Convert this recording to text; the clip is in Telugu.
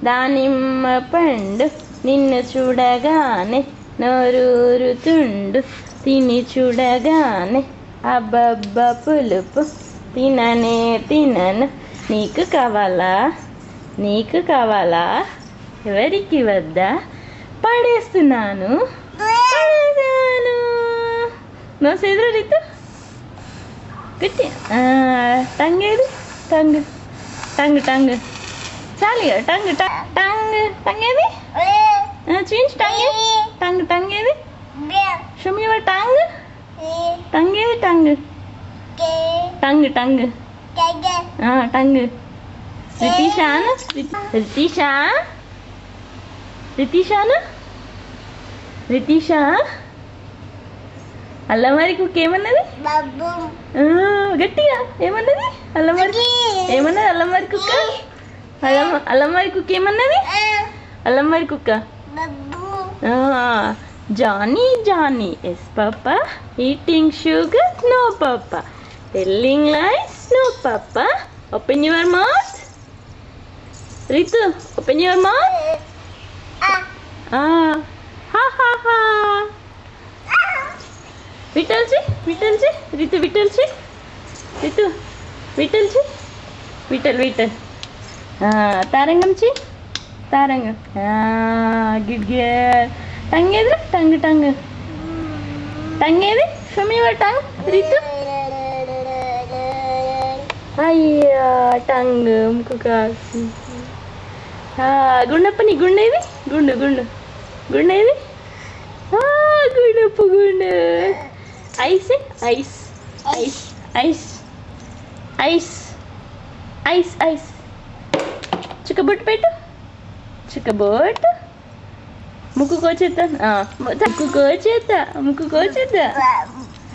దానిమ్మ పండు నిన్ను చూడగానే నోరూరుతుండు, తిని చూడగానే అబ్బబ్బ పులుపు, తిననే తినను. నీకు కావాలా? నీకు కావాలా? ఎవరికి వద్దా? పడేస్తున్నాను, పడేసాను. నో సేద్ర రీతు గట్టి. టంగ్ ఏది? టంగ్ టంగ్ టంగ్ చాలిగా. టంగ్ టంగ్ టంగ్ ఏది? చూపించు. టంగ్ టంగ్ టంగ్ ఏది? Show me your tongue. Tongue ఏది? Tongue tongue tongue tongue. రితీషాను, రితీషా, రితీషాను, రితీషా. అల్లమారి కుక్క ఏమన్నది? గట్టిగా ఏమన్నది? అల్లమారి ఏమన్నది? అల్లమారి కుక్క, అల్లమారి కుక్క ఏమన్నది? అల్లమారి కుక్క Johnny Johnny yes papa, eating sugar no papa, telling lies no papa. Open your mouth. Ritu open your mouth. Ha ha ha. Vitthalji, Vitthalji, Ritu Vitthalji, Ritu Vitthalji, Vitthal Vitthal. తారంగంజీ, తారంగం. Good girl. టంగ్ ఏది? టంగ్ టంగ్ టంగ్ ఏది? Show me your tongue. Ritu అయ్యా టంగ్ ముక్కు కాసి. గుండప్పని గుండేది? గుండు గుండు గుండేది? గుండప్పు గుండు. Eyes eyes eyes eyes eyes eyes eyes. చుక్కబొట్టు పెట్టు, చుక్కబొట్టు. ముక్కు కోచేద్దా? ముక్కు కోచేద్దా, ముక్కు కోచేద్దా.